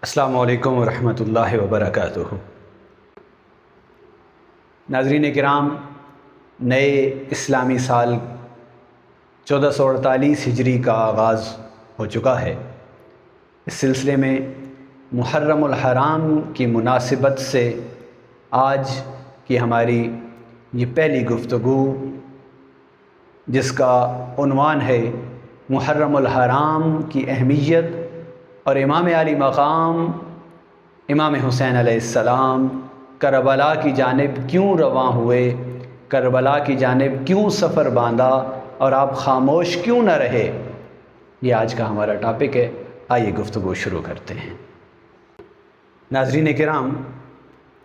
السلام علیکم ورحمۃ اللہ وبرکاتہ۔ ناظرین کرام، نئے اسلامی سال 1448 ہجری کا آغاز ہو چکا ہے۔ اس سلسلے میں محرم الحرام کی مناسبت سے آج کی ہماری یہ پہلی گفتگو، جس کا عنوان ہے محرم الحرام کی اہمیت اور امام علی مقام امام حسین علیہ السلام کربلا کی جانب کیوں رواں ہوئے، کربلا کی جانب کیوں سفر باندھا اور آپ خاموش کیوں نہ رہے۔ یہ آج کا ہمارا ٹاپک ہے۔ آئیے گفتگو شروع کرتے ہیں۔ ناظرین کرام،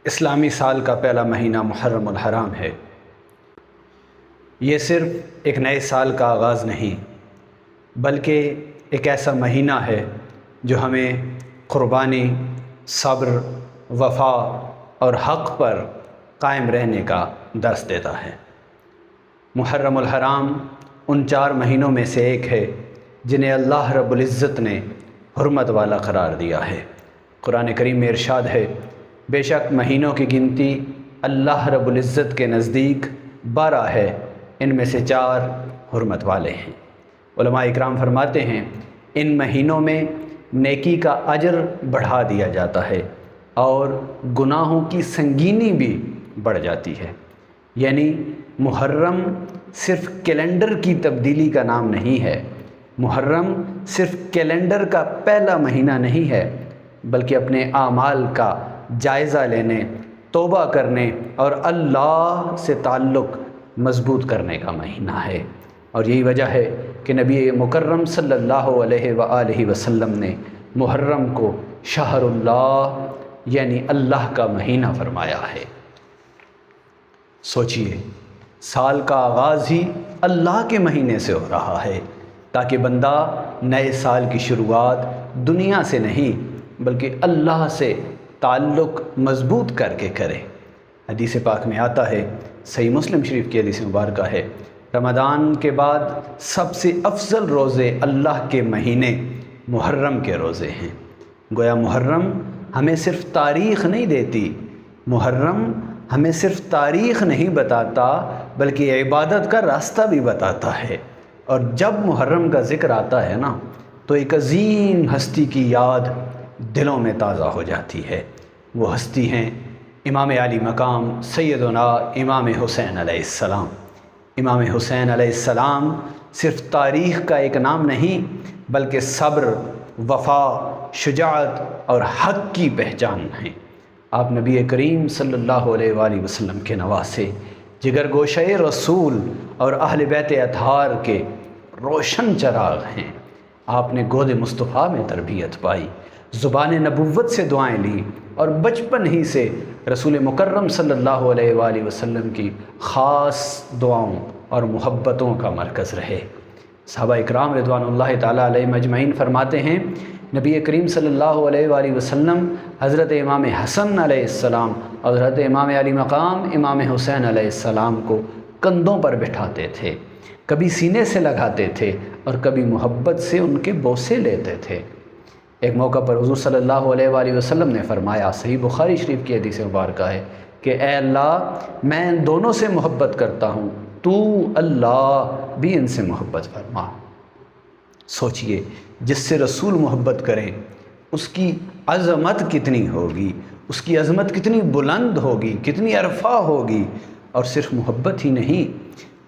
اسلامی سال کا پہلا مہینہ محرم الحرام ہے۔ یہ صرف ایک نئے سال کا آغاز نہیں، بلکہ ایک ایسا مہینہ ہے جو ہمیں قربانی، صبر، وفا اور حق پر قائم رہنے کا درس دیتا ہے۔ محرم الحرام ان 4 مہینوں میں سے ایک ہے جنہیں اللہ رب العزت نے حرمت والا قرار دیا ہے۔ قرآن کریم میں ارشاد ہے، بے شک مہینوں کی گنتی اللہ رب العزت کے نزدیک 12 ہے، ان میں سے 4 حرمت والے ہیں۔ علماء اکرام فرماتے ہیں، ان مہینوں میں نیکی کا اجر بڑھا دیا جاتا ہے اور گناہوں کی سنگینی بھی بڑھ جاتی ہے۔ یعنی محرم صرف کیلنڈر کی تبدیلی کا نام نہیں ہے، محرم صرف کیلنڈر کا پہلا مہینہ نہیں ہے، بلکہ اپنے اعمال کا جائزہ لینے، توبہ کرنے اور اللہ سے تعلق مضبوط کرنے کا مہینہ ہے۔ اور یہی وجہ ہے کہ نبی مکرم صلی اللہ علیہ وآلہ وسلم نے محرم کو شہر اللہ یعنی اللہ کا مہینہ فرمایا ہے۔ سوچئے، سال کا آغاز ہی اللہ کے مہینے سے ہو رہا ہے، تاکہ بندہ نئے سال کی شروعات دنیا سے نہیں بلکہ اللہ سے تعلق مضبوط کر کے کرے۔ حدیث پاک میں آتا ہے، صحیح مسلم شریف کی حدیث مبارکہ ہے، رمضان کے بعد سب سے افضل روزے اللہ کے مہینے محرم کے روزے ہیں۔ گویا محرم ہمیں صرف تاریخ نہیں دیتی، محرم ہمیں صرف تاریخ نہیں بتاتا بلکہ عبادت کا راستہ بھی بتاتا ہے۔ اور جب محرم کا ذکر آتا ہے نا، تو ایک عظیم ہستی کی یاد دلوں میں تازہ ہو جاتی ہے۔ وہ ہستی ہیں امام علی مقام سیدنا امام حسین علیہ السلام۔ امام حسین علیہ السلام صرف تاریخ کا ایک نام نہیں، بلکہ صبر، وفا، شجاعت اور حق کی پہچان ہیں۔ آپ نبی کریم صلی اللہ علیہ وآلہ وسلم کے نواسے، جگر گوشہ رسول اور اہل بیت اطہار کے روشن چراغ ہیں۔ آپ نے گود مصطفیٰ میں تربیت پائی، زبان نبوت سے دعائیں لیں اور بچپن ہی سے رسول مکرم صلی اللہ علیہ وآلہ وسلم کی خاص دعاؤں اور محبتوں کا مرکز رہے۔ صحابہ اکرام رضوان اللہ تعالیٰ علیہ مجمعین فرماتے ہیں، نبی کریم صلی اللہ علیہ وآلہ وسلم حضرت امام حسن علیہ السلام اور حضرت امام علی مقام امام حسین علیہ السلام کو کندھوں پر بٹھاتے تھے، کبھی سینے سے لگاتے تھے اور کبھی محبت سے ان کے بوسے لیتے تھے۔ ایک موقع پر حضور صلی اللہ علیہ وآلہ وسلم نے فرمایا، صحیح بخاری شریف کی حدیث مبارکہ ہے کہ اے اللہ، میں ان دونوں سے محبت کرتا ہوں، تو اللہ بھی ان سے محبت فرما۔ سوچئے، جس سے رسول محبت کریں اس کی عظمت کتنی ہوگی، اس کی عظمت کتنی بلند ہوگی، کتنی عرفہ ہوگی۔ اور صرف محبت ہی نہیں،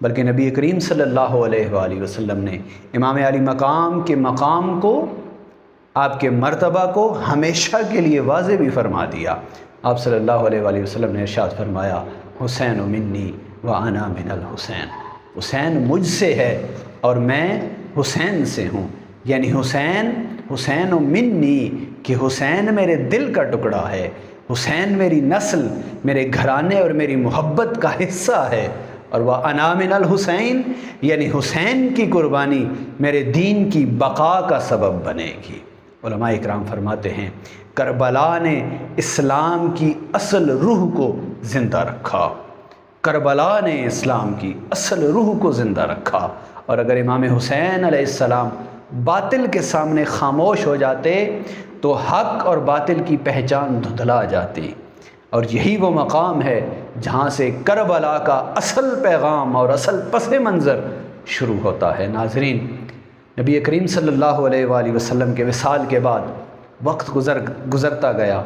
بلکہ نبی کریم صلی اللہ علیہ وآلہ وسلم نے امام علی مقام کے مقام کو، آپ کے مرتبہ کو ہمیشہ کے لیے واضح بھی فرما دیا۔ آپ صلی اللہ علیہ وآلہ وسلم نے ارشاد فرمایا، حسین منی وانا من الحسین، حسین مجھ سے ہے اور میں حسین سے ہوں۔ یعنی حسین منی کہ حسین میرے دل کا ٹکڑا ہے، حسین میری نسل، میرے گھرانے اور میری محبت کا حصہ ہے، اور وَأَنَا مِنَ الْحُسَيْن یعنی حسین کی قربانی میرے دین کی بقا کا سبب بنے گی۔ علماء اکرام فرماتے ہیں، کربلا نے اسلام کی اصل روح کو زندہ رکھا، کربلا نے اسلام کی اصل روح کو زندہ رکھا۔ اور اگر امام حسین علیہ السلام باطل کے سامنے خاموش ہو جاتے تو حق اور باطل کی پہچان دھندلا جاتی، اور یہی وہ مقام ہے جہاں سے کربلا کا اصل پیغام اور اصل پس منظر شروع ہوتا ہے۔ ناظرین، نبی کریم صلی اللہ علیہ وآلہ وسلم کے وصال کے بعد وقت گزرتا گیا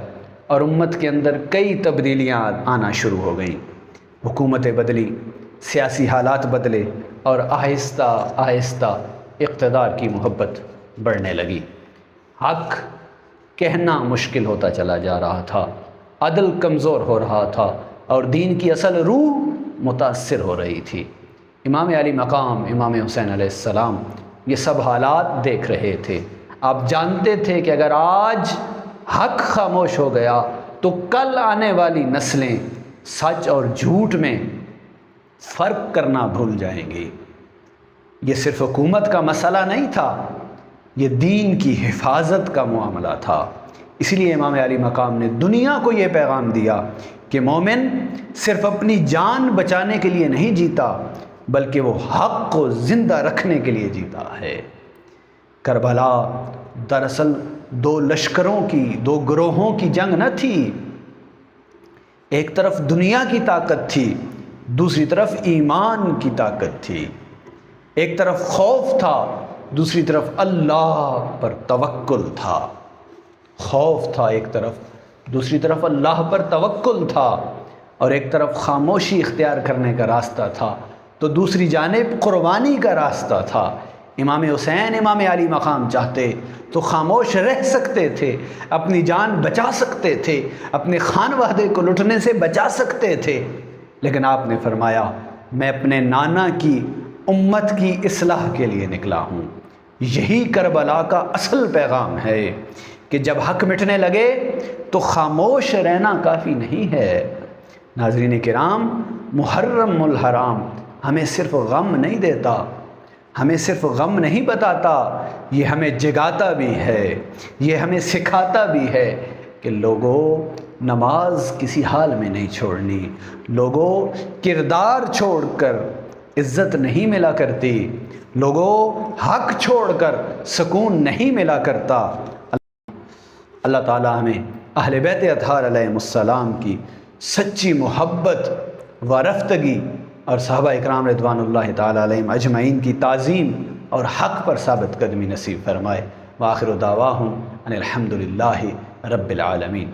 اور امت کے اندر کئی تبدیلیاں آنا شروع ہو گئیں۔ حکومتیں بدلی، سیاسی حالات بدلے، اور آہستہ آہستہ اقتدار کی محبت بڑھنے لگی۔ حق کہنا مشکل ہوتا چلا جا رہا تھا، عدل کمزور ہو رہا تھا، اور دین کی اصل روح متاثر ہو رہی تھی۔ امام علی مقام امام حسین علیہ السلام یہ سب حالات دیکھ رہے تھے۔ آپ جانتے تھے کہ اگر آج حق خاموش ہو گیا تو کل آنے والی نسلیں سچ اور جھوٹ میں فرق کرنا بھول جائیں گی۔ یہ صرف حکومت کا مسئلہ نہیں تھا، یہ دین کی حفاظت کا معاملہ تھا۔ اسی لیے امام علی مقام نے دنیا کو یہ پیغام دیا کہ مومن صرف اپنی جان بچانے کے لیے نہیں جیتا، بلکہ وہ حق کو زندہ رکھنے کے لیے جیتا ہے۔ کربلا دراصل دو لشکروں کی، دو گروہوں کی جنگ نہ تھی۔ ایک طرف دنیا کی طاقت تھی، دوسری طرف ایمان کی طاقت تھی۔ ایک طرف خوف تھا، دوسری طرف اللہ پر توکل تھا۔ خوف تھا ایک طرف، دوسری طرف اللہ پر توکل تھا، اور ایک طرف خاموشی اختیار کرنے کا راستہ تھا تو دوسری جانب قربانی کا راستہ تھا۔ امام حسین امام علی مقام چاہتے تو خاموش رہ سکتے تھے، اپنی جان بچا سکتے تھے، اپنے خانوادے کو لٹنے سے بچا سکتے تھے، لیکن آپ نے فرمایا میں اپنے نانا کی امت کی اصلاح کے لیے نکلا ہوں۔ یہی کربلا کا اصل پیغام ہے کہ جب حق مٹنے لگے تو خاموش رہنا کافی نہیں ہے۔ ناظرین کرام، محرم الحرام ہمیں صرف غم نہیں دیتا، ہمیں صرف غم نہیں بتاتا، یہ ہمیں جگاتا بھی ہے، یہ ہمیں سکھاتا بھی ہے کہ لوگوں نماز کسی حال میں نہیں چھوڑنی، لوگوں کردار چھوڑ کر عزت نہیں ملا کرتی، لوگوں حق چھوڑ کر سکون نہیں ملا کرتا۔ اللہ تعالیٰ ہمیں اہل بیت اطہار علیہم السلام کی سچی محبت و رفتگی اور صحابہ اکرام رضوان اللہ تعالیٰ علیہم اجمعین کی تعظیم اور حق پر ثابت قدمی نصیب فرمائے۔ وآخر دعواہم ان الحمد للہ رب العالمین۔